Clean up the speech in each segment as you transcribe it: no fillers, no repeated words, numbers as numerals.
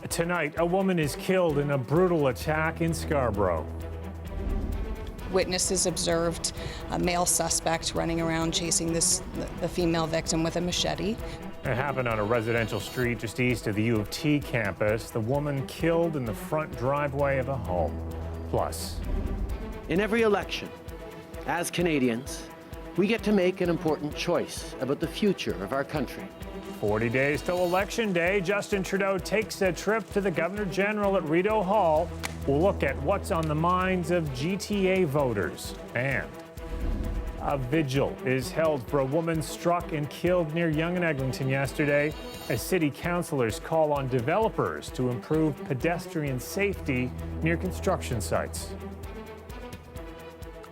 Tonight, a woman is killed in a brutal attack in Scarborough. Witnesses observed a male suspect running around chasing the female victim with a machete. It happened on a residential street just east of the U of T campus. The woman killed in the front driveway of a home. Plus, in every election, as Canadians, we get to make an important choice about the future of our country. 40 days till Election Day, Justin Trudeau takes a trip to the Governor General at Rideau Hall. We'll look at what's on the minds of GTA voters. And a vigil is held for a woman struck and killed near Yonge and Eglinton yesterday as city councillors call on developers to improve pedestrian safety near construction sites.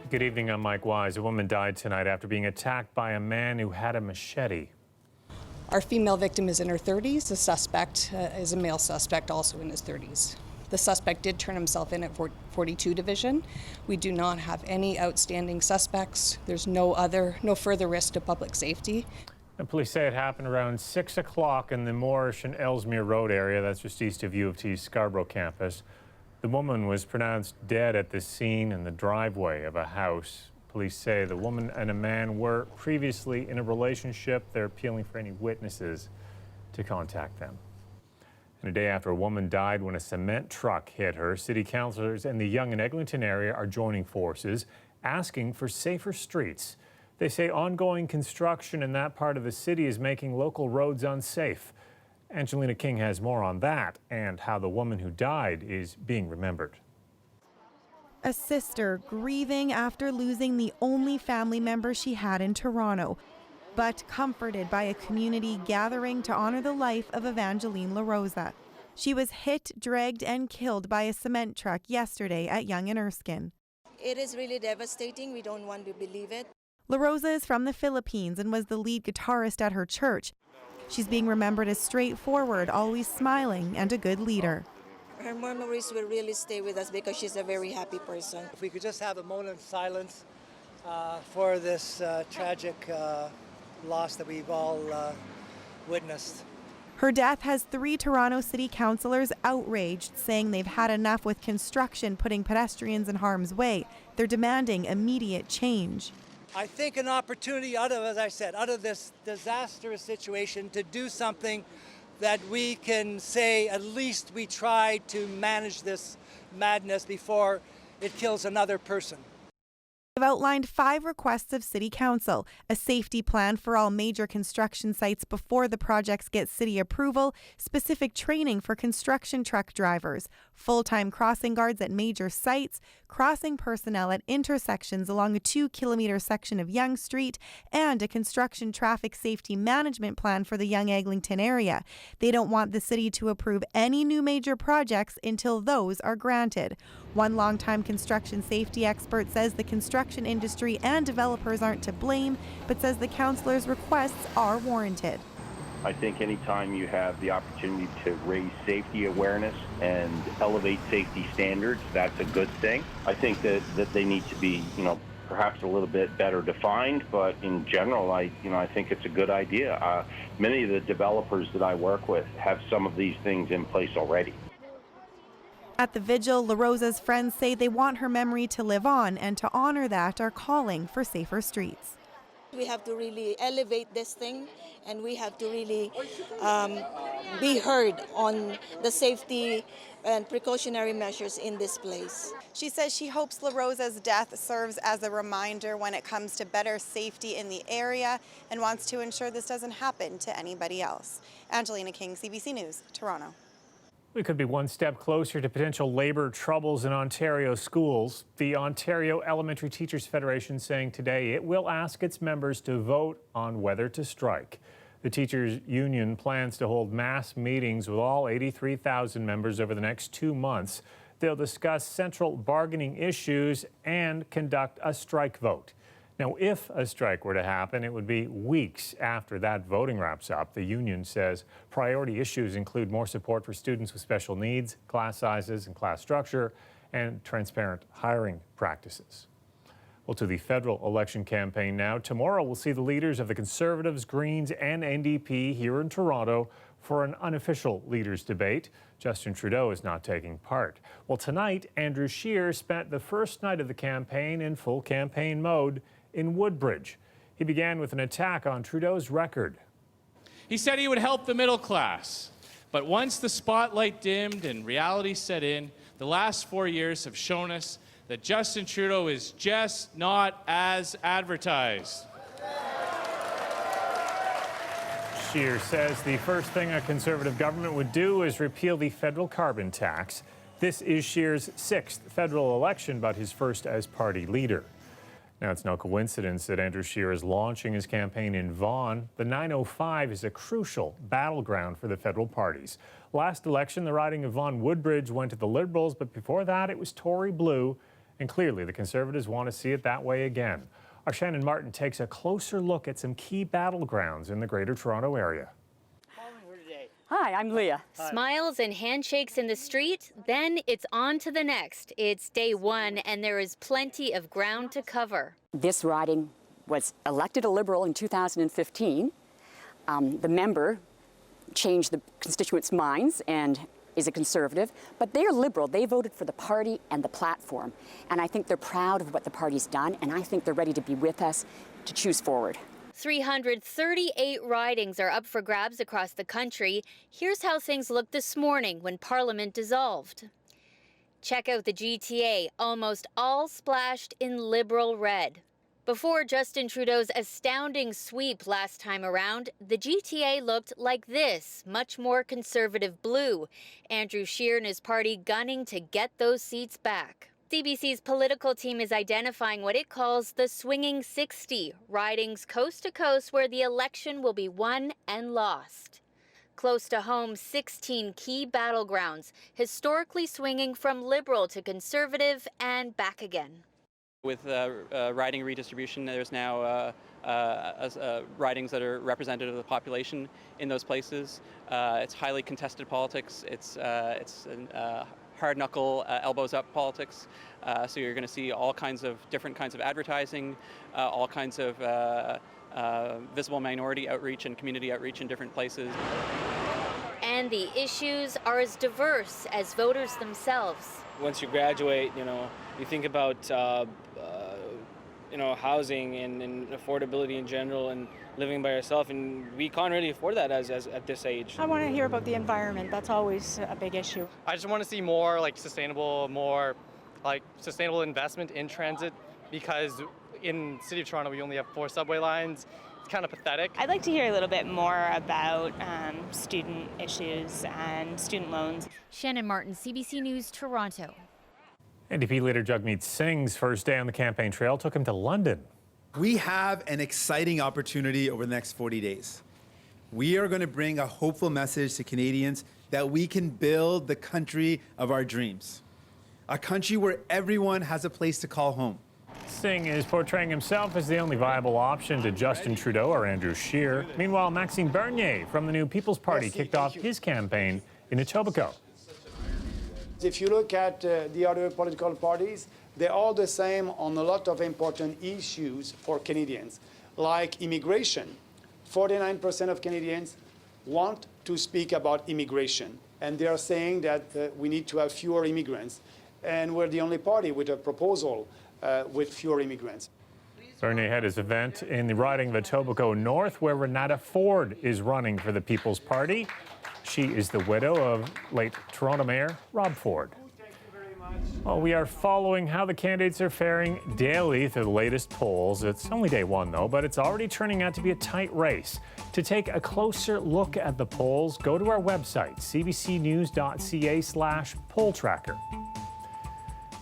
Good evening, I'm Mike Wise. A woman died tonight after being attacked by a man who had a machete. Our female victim is in her 30s. The suspect is a male suspect, also in his 30s. The suspect did turn himself in at 42 Division. We do not have any outstanding suspects. There's no further risk to public safety. And police say it happened around 6 o'clock in the Moorish and Ellesmere Road area. That's just east of U of T's Scarborough campus. The woman was pronounced dead at the scene in the driveway of a house. Police say the woman and a man were previously in a relationship. They're appealing for any witnesses to contact them. And a day after a woman died when a cement truck hit her, city councillors in the Yonge and Eglinton area are joining forces, asking for safer streets. They say ongoing construction in that part of the city is making local roads unsafe. Angelina King has more on that and how the woman who died is being remembered. A sister grieving after losing the only family member she had in Toronto, but comforted by a community gathering to honor the life of Evangeline LaRosa. She was hit, dragged, and killed by a cement truck yesterday at Yonge and Erskine. It is really devastating. We don't want to believe it. LaRosa is from the Philippines and was the lead guitarist at her church. She's being remembered as straightforward, always smiling, and a good leader. Her memories will really stay with us because she's a very happy person. If we could just have a moment of silence for this tragic loss that we've all witnessed. Her death has 3 Toronto City councillors outraged, saying they've had enough with construction putting pedestrians in harm's way. They're demanding immediate change. I think an opportunity out of this disastrous situation to do something that we can say at least we tried to manage this madness before it kills another person. They've outlined 5 requests of City Council: a safety plan for all major construction sites before the projects get city approval, specific training for construction truck drivers, full-time crossing guards at major sites, crossing personnel at intersections along a 2-kilometer section of Yonge Street, and a construction traffic safety management plan for the Yonge-Eglinton area. They don't want the city to approve any new major projects until those are granted. One longtime construction safety expert says the construction industry and developers aren't to blame, but says the councillors' requests are warranted. I think anytime you have the opportunity to raise safety awareness and elevate safety standards, that's a good thing. I think that they need to be, perhaps a little bit better defined, but in general, I think it's a good idea. Many of the developers that I work with have some of these things in place already. At the vigil, LaRosa's friends say they want her memory to live on, and to honor that are calling for safer streets. We have to really elevate this thing, and we have to really be heard on the safety and precautionary measures in this place. She says she hopes LaRosa's death serves as a reminder when it comes to better safety in the area and wants to ensure this doesn't happen to anybody else. Angelina King, CBC News, Toronto. We could be one step closer to potential labor troubles in Ontario schools. The Ontario Elementary Teachers Federation saying today it will ask its members to vote on whether to strike. The teachers' union plans to hold mass meetings with all 83,000 members over the next 2 months. They'll discuss central bargaining issues and conduct a strike vote. Now, if a strike were to happen, it would be weeks after that voting wraps up. The union says priority issues include more support for students with special needs, class sizes and class structure, and transparent hiring practices. Well, to the federal election campaign now. Tomorrow, we'll see the leaders of the Conservatives, Greens, and NDP here in Toronto for an unofficial leaders debate. Justin Trudeau is not taking part. Well, tonight, Andrew Scheer spent the first night of the campaign in full campaign mode in Woodbridge. He began with an attack on Trudeau's record. He said he would help the middle class. But once the spotlight dimmed and reality set in, the last 4 years have shown us that Justin Trudeau is just not as advertised. Scheer says the first thing a Conservative government would do is repeal the federal carbon tax. This is Scheer's 6th federal election, but his first as party leader. Now, it's no coincidence that Andrew Scheer is launching his campaign in Vaughan. The 905 is a crucial battleground for the federal parties. Last election, the riding of Vaughan Woodbridge went to the Liberals, but before that, it was Tory blue. And clearly, the Conservatives want to see it that way again. Our Shannon Martin takes a closer look at some key battlegrounds in the Greater Toronto Area. Hi, I'm Leah. Smiles and handshakes in the street, then it's on to the next. It's day one, and there is plenty of ground to cover. This riding was elected a Liberal in 2015. The member changed the constituents' minds and is a Conservative, but they're Liberal. They voted for the party and the platform. And I think they're proud of what the party's done, and I think they're ready to be with us to choose forward. 338 ridings are up for grabs across the country. Here's how things looked this morning when Parliament dissolved. Check out the GTA, almost all splashed in Liberal red. Before Justin Trudeau's astounding sweep last time around, the GTA looked like this, much more Conservative blue. Andrew Scheer and his party gunning to get those seats back. CBC's political team is identifying what it calls the swinging 60, ridings coast to coast where the election will be won and lost. Close to home, 16 key battlegrounds, historically swinging from Liberal to Conservative and back again. With riding redistribution, there's now ridings that are representative of the population in those places. It's highly contested politics. It's hard-knuckle, elbows-up politics. So you're going to see all kinds of different kinds of advertising, all kinds of visible minority outreach and community outreach in different places. And the issues are as diverse as voters themselves. Once you graduate, you think about housing and affordability in general and living by yourself, and we can't really afford that as at this age. I want to hear about the environment. That's always a big issue. I just want to see more sustainable investment in transit, because in the City of Toronto we only have 4 subway lines. It's kind of pathetic. I'd like to hear a little bit more about student issues and student loans. Shannon Martin, CBC News, Toronto. NDP leader Jagmeet Singh's first day on the campaign trail took him to London. We have an exciting opportunity over the next 40 days. We are going to bring a hopeful message to Canadians that we can build the country of our dreams. A country where everyone has a place to call home. Singh is portraying himself as the only viable option to Justin Trudeau or Andrew Scheer. Meanwhile, Maxime Bernier from the new People's Party kicked off his campaign in Etobicoke. If you look at the other political parties, they're all the same on a lot of important issues for Canadians, like immigration. 49% of Canadians want to speak about immigration, and they are saying that we need to have fewer immigrants. And we're the only party with a proposal with fewer immigrants. Bernier had his event in the riding of Etobicoke North, where Renata Ford is running for the People's Party. She is the widow of late Toronto Mayor Rob Ford. Well, we are following how the candidates are faring daily through the latest polls. It's only day one, though, but it's already turning out to be a tight race. To take a closer look at the polls, go to our website, cbcnews.ca/poll tracker.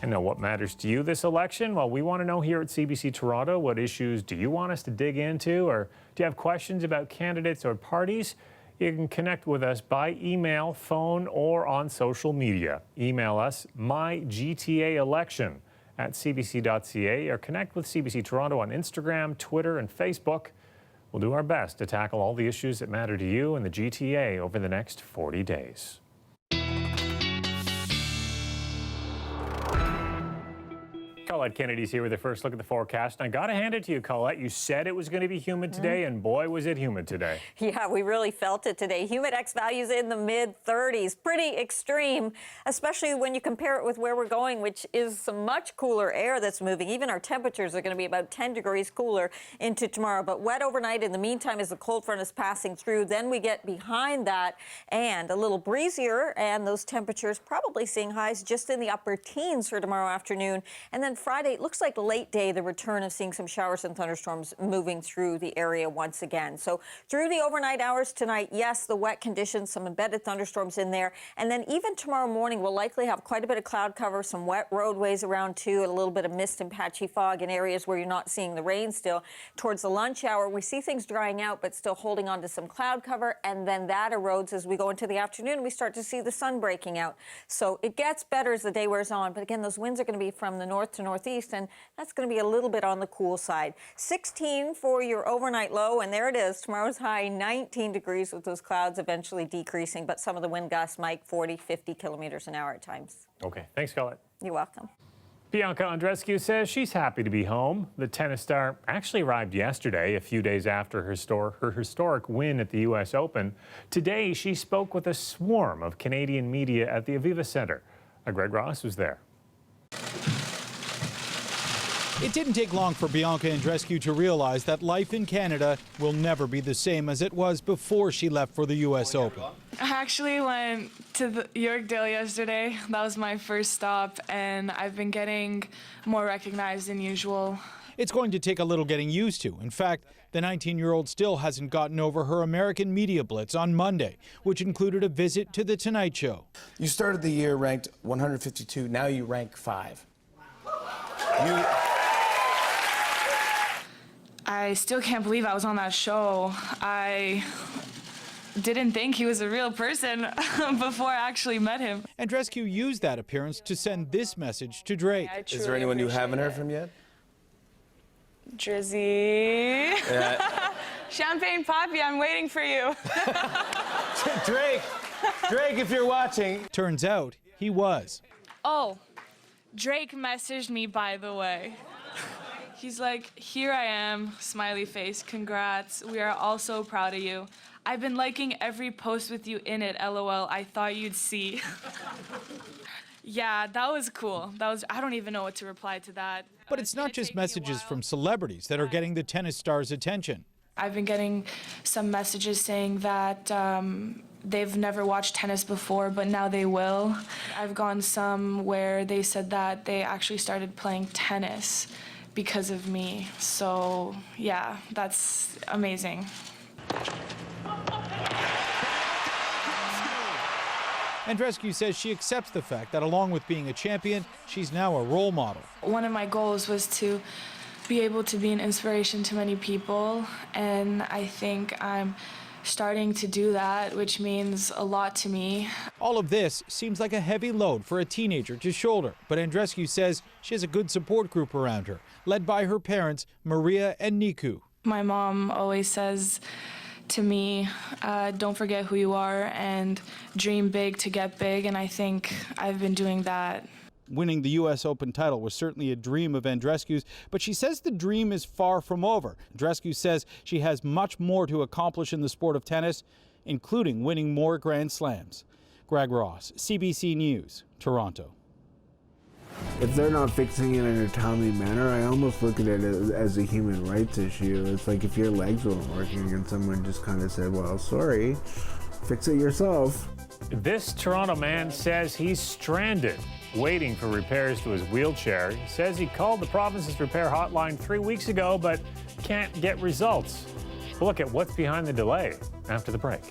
And know what matters to you this election? Well, we want to know here at CBC Toronto, what issues do you want us to dig into, or do you have questions about candidates or parties? You can connect with us by email, phone, or on social media. Email us mygtaelection@cbc.ca or connect with CBC Toronto on Instagram, Twitter, and Facebook. We'll do our best to tackle all the issues that matter to you and the GTA over the next 40 days. Colette Kennedy's here with a first look at the forecast. And I got to hand it to you, Colette. You said it was going to be humid today, and boy, was it humid today. Yeah, we really felt it today. Humidex values in the mid-30s. Pretty extreme, especially when you compare it with where we're going, which is some much cooler air that's moving. Even our temperatures are going to be about 10 degrees cooler into tomorrow. But wet overnight in the meantime as the cold front is passing through. Then we get behind that and a little breezier, and those temperatures probably seeing highs just in the upper teens for tomorrow afternoon. And then Friday, it looks like late day, the return of seeing some showers and thunderstorms moving through the area once again. So through the overnight hours tonight, yes, the wet conditions, some embedded thunderstorms in there. And then even tomorrow morning, we'll likely have quite a bit of cloud cover, some wet roadways around too, and a little bit of mist and patchy fog in areas where you're not seeing the rain still. Towards the lunch hour, we see things drying out, but still holding on to some cloud cover. And then that erodes as we go into the afternoon. We start to see the sun breaking out. So it gets better as the day wears on. But again, those winds are going to be from the north to northeast, and that's going to be a little bit on the cool side. 16 for your overnight low, and there it is. Tomorrow's high, 19 degrees with those clouds eventually decreasing, but some of the wind gusts might 40, 50 kilometers an hour at times. Okay, thanks, Colette. You're welcome. Bianca Andreescu says she's happy to be home. The tennis star actually arrived yesterday, a few days after her historic win at the U.S. Open. Today, she spoke with a swarm of Canadian media at the Aviva Centre. Greg Ross was there. It didn't take long for Bianca Andreescu to realize that life in Canada will never be the same as it was before she left for the U.S. Open. I actually went to the Yorkdale yesterday. That was my first stop, and I've been getting more recognized than usual. It's going to take a little getting used to. In fact, the 19-year-old still hasn't gotten over her American media blitz on Monday, which included a visit to The Tonight Show. You started the year ranked 152. Now you rank 5. I still can't believe I was on that show. I didn't think he was a real person before I actually met him. Andreescu used that appearance to send this message to Drake. Is there anyone you haven't heard from yet? Drizzy. Yeah. Champagne Papi, I'm waiting for you. Drake, if you're watching. Turns out he was. Oh, Drake messaged me, by the way. He's like, here I am, smiley face, congrats. We are all so proud of you. I've been liking every post with you in it, LOL. I thought you'd see. Yeah, that was cool. I don't even know what to reply to that. But it's not just messages from celebrities that are getting the tennis star's attention. I've been getting some messages saying that they've never watched tennis before, but now they will. I've gone some where they said that they actually started playing tennis because of me. So yeah, that's amazing. Andreescu says she accepts the fact that along with being a champion, she's now a role model. One of my goals was to be able to be an inspiration to many people, and I think I'm starting to do that, which means a lot to me. All of this seems like a heavy load for a teenager to shoulder, but Andreescu says she has a good support group around her, led by her parents, Maria and Niku. My mom always says to me, don't forget who you are and dream big to get big, and I think I've been doing that. Winning the U.S. Open title was certainly a dream of Andreescu's, but she says the dream is far from over. Andreescu says she has much more to accomplish in the sport of tennis, including winning more Grand Slams. Greg Ross, CBC News, Toronto. If they're not fixing it in a timely manner, I almost look at it as a human rights issue. It's like if your legs weren't working and someone just kind of said, well, sorry, fix it yourself. This Toronto man says he's stranded, waiting for repairs to his wheelchair. He says he called the province's repair hotline 3 weeks ago, but can't get results. We'll look at what's behind the delay after the break.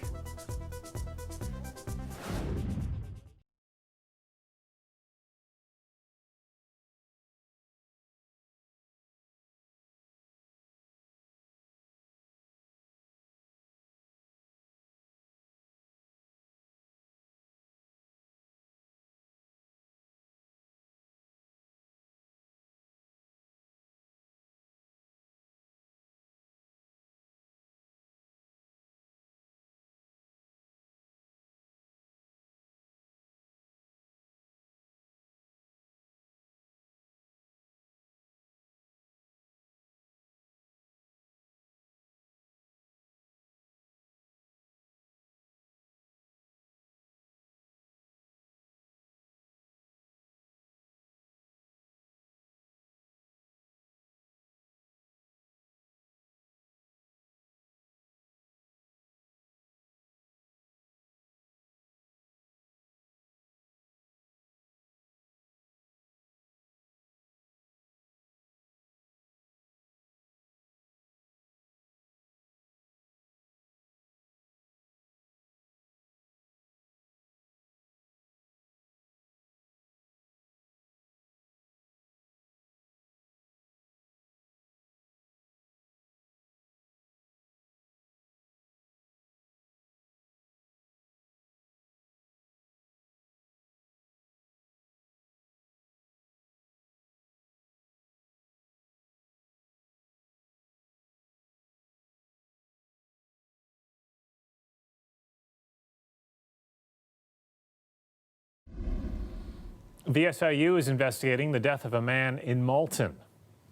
VSIU is investigating the death of a man in Malton.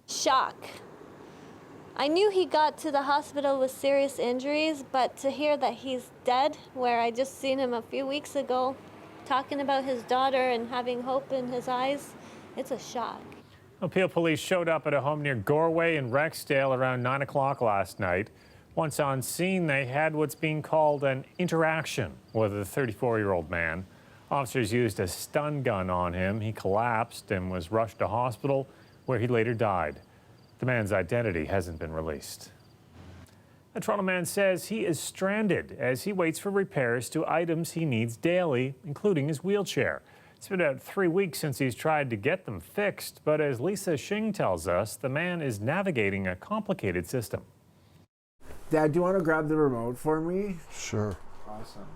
Shock. I knew he got to the hospital with serious injuries, but to hear that he's dead, where I just seen him a few weeks ago talking about his daughter and having hope in his eyes, it's a shock. Peel police showed up at a home near Gorway and Rexdale around 9 o'clock last night. Once on scene, they had what's being called an interaction with a 34-year-old man. Officers used a stun gun on him. He collapsed and was rushed to hospital, where he later died. The man's identity hasn't been released. A Toronto man says he is stranded as he waits for repairs to items he needs daily, including his wheelchair. It's been about 3 weeks since he's tried to get them fixed, but as Lisa Shing tells us, the man is navigating a complicated system. Dad, do you want to grab the remote for me? Sure. Awesome.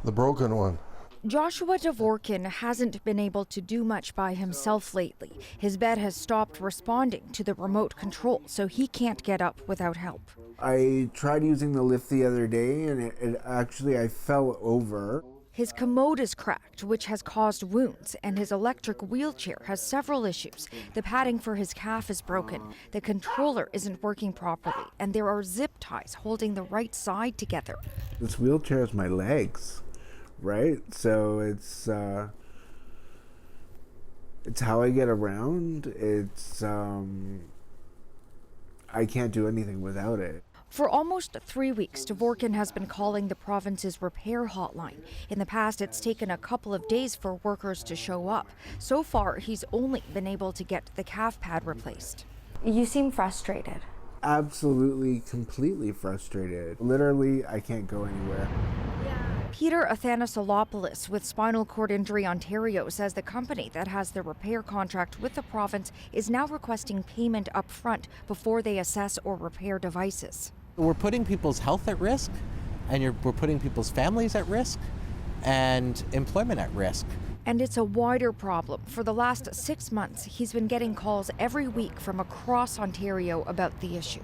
The broken one. Joshua Dvorkin hasn't been able to do much by himself lately. His bed has stopped responding to the remote control, so he can't get up without help. I tried using the lift the other day, and I fell over. His commode is cracked, which has caused wounds, and his electric wheelchair has several issues. The padding for his calf is broken, the controller isn't working properly, and there are zip ties holding the right side together. This wheelchair is my legs, right? So it's how I get around. I can't do anything without it. For almost 3 weeks, Dvorkin has been calling the province's repair hotline. In the past, it's taken a couple of days for workers to show up. So far, he's only been able to get the calf pad replaced. You seem frustrated. Absolutely, completely frustrated. Literally, I can't go anywhere. Peter Athanasolopoulos with Spinal Cord Injury Ontario says the company that has the repair contract with the province is now requesting payment up front before they assess or repair devices. We're putting people's health at risk, and we're putting people's families at risk, and employment at risk. And it's a wider problem. For the last 6 months, he's been getting calls every week from across Ontario about the issue.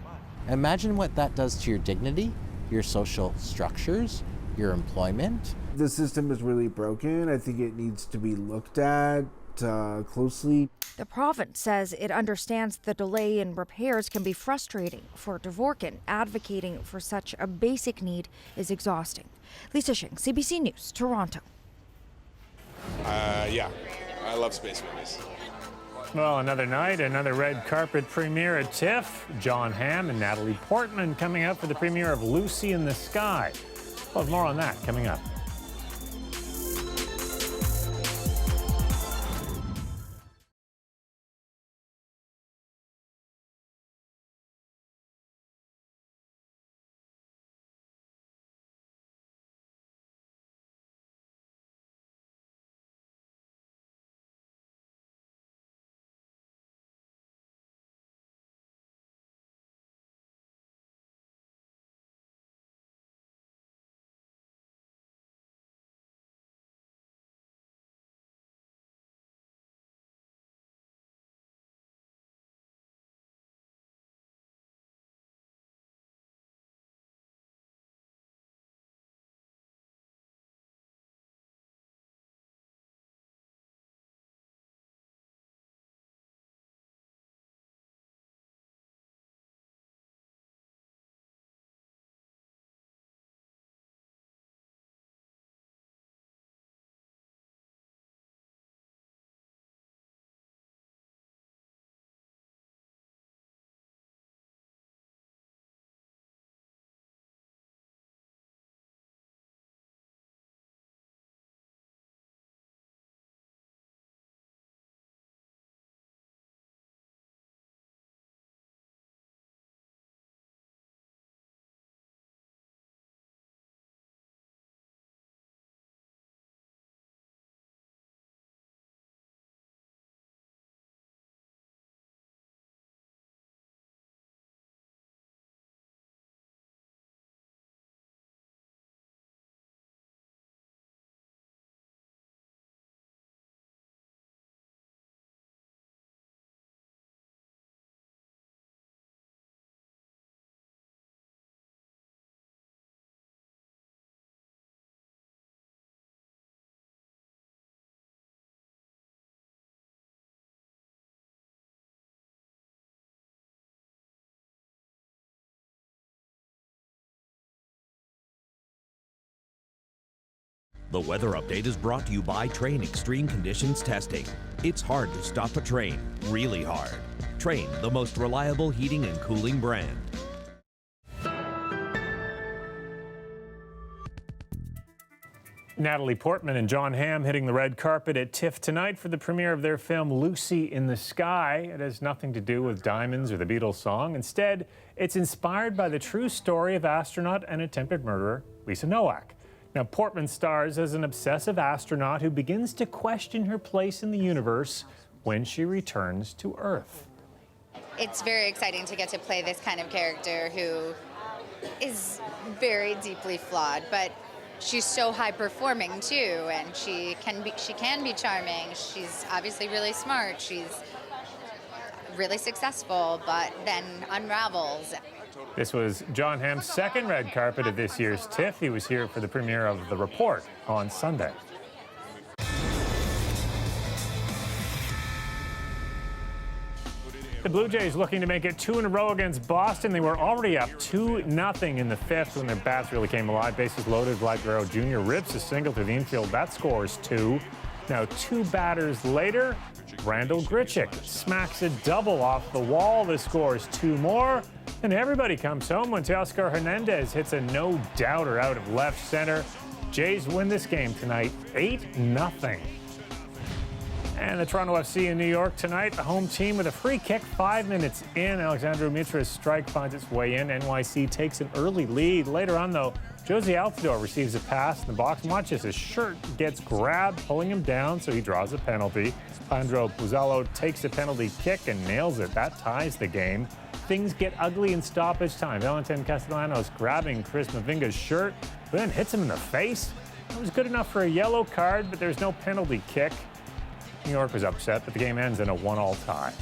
Imagine what that does to your dignity, your social structures, your employment. The system is really broken. I think it needs to be looked at closely. The province says it understands the delay in repairs can be frustrating. For Dvorkin, advocating for such a basic need is exhausting. Lisa Shing, CBC News, Toronto. Yeah, I love space movies. Well, another night, another red carpet premiere at TIFF. John Hamm and Natalie Portman coming up for the premiere of Lucy in the Sky. Well, more on that coming up. The weather update is brought to you by Train Extreme Conditions Testing. It's hard to stop a train, really hard. Train, the most reliable heating and cooling brand. Natalie Portman and John Hamm hitting the red carpet at TIFF tonight for the premiere of their film Lucy in the Sky. It has nothing to do with diamonds or the Beatles song. Instead, it's inspired by the true story of astronaut and attempted murderer Lisa Nowak. Now, Portman stars as an obsessive astronaut who begins to question her place in the universe when she returns to Earth. It's very exciting to get to play this kind of character who is very deeply flawed, but she's so high performing too, and she can be charming. She's obviously really smart. She's really successful, but then unravels. This was John Hamm's second red carpet at this year's TIFF. He was here for the premiere of The Report on Sunday. The Blue Jays looking to make it 2 in a row against Boston. They were already up 2-0 in the fifth when their bats really came alive. Bases loaded, Vlad Guerrero Jr. rips a single through the infield. That scores 2. Now 2 batters later, Randall Grichuk smacks a double off the wall. This scores 2 more. And everybody comes home when Teoscar Hernandez hits a no-doubter out of left center. Jays win this game tonight, 8-0. And the Toronto FC in New York tonight, the home team with a free kick 5 minutes in. Alexandru Mitra's strike finds its way in. NYC takes an early lead. Later on, though, Josie Altidore receives a pass in the box. Watch as his shirt gets grabbed, pulling him down, so he draws a penalty. Pandro Puzzalo takes a penalty kick and nails it. That ties the game. Things get ugly in stoppage time. Valentin Castellanos grabbing Chris Mavinga's shirt, but then hits him in the face. It was good enough for a yellow card, but there's no penalty kick. New York was upset, but the game ends in a 1-1 tie.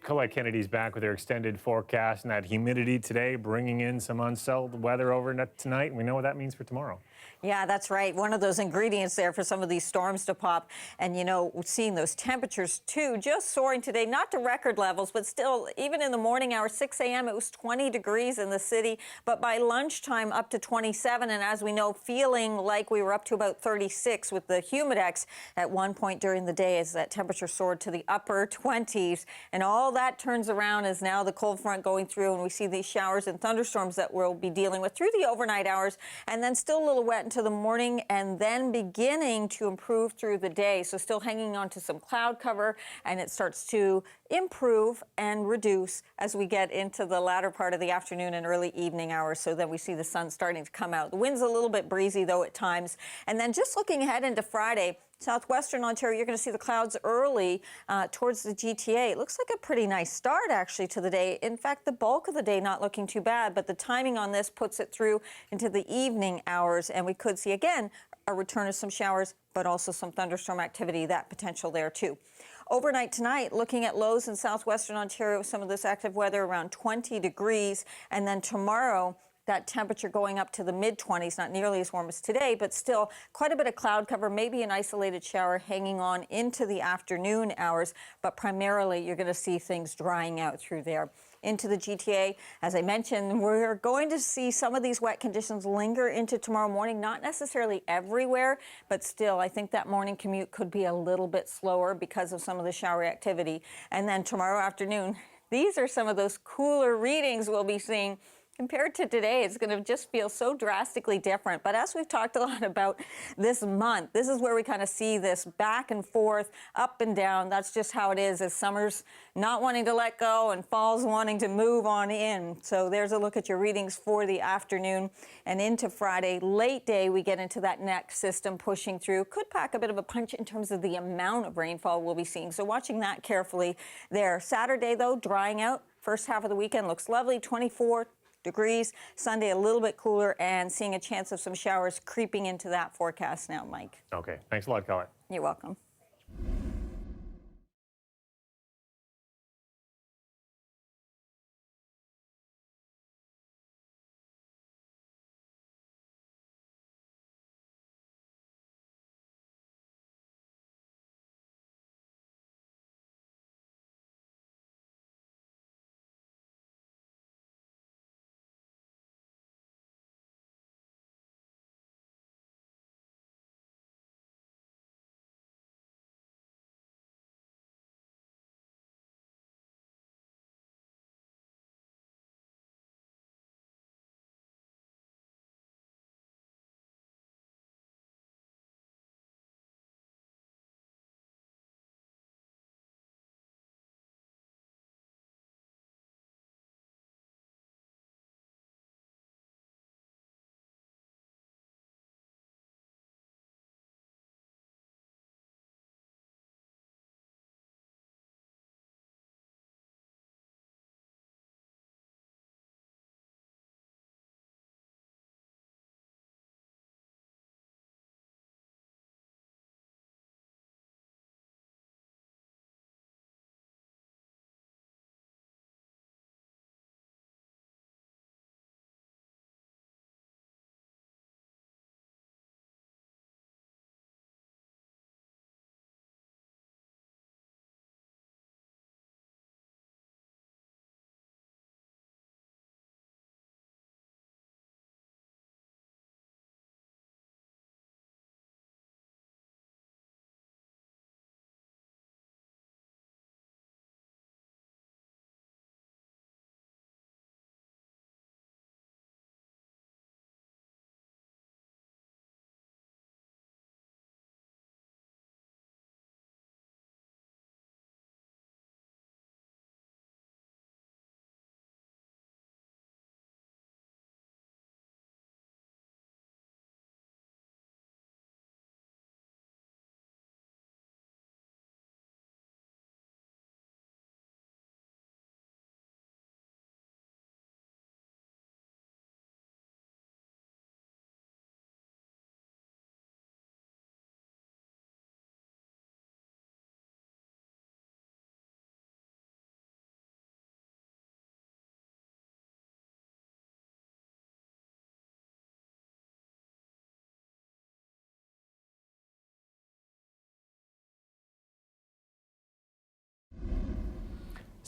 Colette Kennedy's back with her extended forecast and that humidity today, bringing in some unsettled weather over tonight. And we know what that means for tomorrow. Yeah, that's right. One of those ingredients there for some of these storms to pop. And, you know, seeing those temperatures, too, just soaring today, not to record levels, but still, even in the morning hours, 6 a.m., it was 20 degrees in the city. But by lunchtime, up to 27. And as we know, feeling like we were up to about 36 with the humidex at one point during the day as that temperature soared to the upper 20s. And all that turns around as now the cold front going through, and we see these showers and thunderstorms that we'll be dealing with through the overnight hours, and then still a little wet into the morning, and then beginning to improve through the day. So still hanging on to some cloud cover, and it starts to improve and reduce as we get into the latter part of the afternoon and early evening hours, so that we see the sun starting to come out. The wind's a little bit breezy, though, at times. And then just looking ahead into Friday, southwestern Ontario, you're going to see the clouds early towards the GTA. It looks like a pretty nice start, actually, to the day. In fact, the bulk of the day not looking too bad, but the timing on this puts it through into the evening hours, and we could see, again, a return of some showers, but also some thunderstorm activity, that potential there, too. Overnight tonight, looking at lows in southwestern Ontario, some of this active weather around 20 degrees, and then tomorrow, that temperature going up to the mid-20s, not nearly as warm as today, but still quite a bit of cloud cover, maybe an isolated shower hanging on into the afternoon hours, but primarily you're going to see things drying out through there. Into the GTA, as I mentioned, we're going to see some of these wet conditions linger into tomorrow morning, not necessarily everywhere, but still, I think that morning commute could be a little bit slower because of some of the showery activity. And then tomorrow afternoon, these are some of those cooler readings we'll be seeing. Compared to today, it's going to just feel so drastically different. But as we've talked a lot about this month, this is where we kind of see this back and forth, up and down. That's just how it is, as summer's not wanting to let go and fall's wanting to move on in. So there's a look at your readings for the afternoon and into Friday. Late day, we get into that next system pushing through. Could pack a bit of a punch in terms of the amount of rainfall we'll be seeing. So watching that carefully there. Saturday, though, drying out. First half of the weekend looks lovely, 24 degrees. Sunday a little bit cooler, and seeing a chance of some showers creeping into that forecast now, Mike. Okay, thanks a lot, Colette. You're welcome.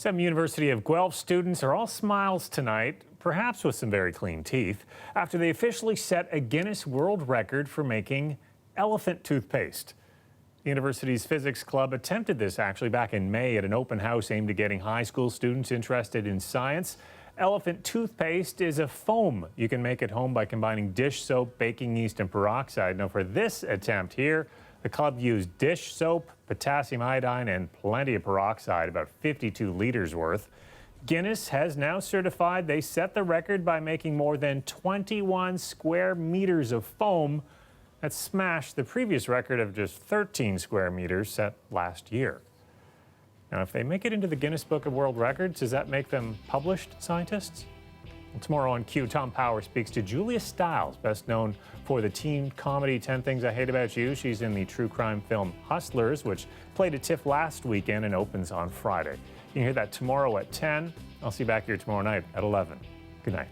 Some University of Guelph students are all smiles tonight, perhaps with some very clean teeth, after they officially set a Guinness World Record for making elephant toothpaste. The university's physics club attempted this actually back in May at an open house aimed at getting high school students interested in science. Elephant toothpaste is a foam you can make at home by combining dish soap, baking yeast, and peroxide. Now, for this attempt here, the club used dish soap, potassium iodine, and plenty of peroxide, about 52 liters worth. Guinness has now certified they set the record by making more than 21 square meters of foam. That smashed the previous record of just 13 square meters set last year. Now, if they make it into the Guinness Book of World Records, does that make them published scientists? Well, tomorrow on Q, Tom Power speaks to Julia Stiles, best known for the teen comedy 10 Things I Hate About You. She's in the true crime film Hustlers, which played at TIFF last weekend and opens on Friday. You can hear that tomorrow at 10. I'll see you back here tomorrow night at 11. Good night.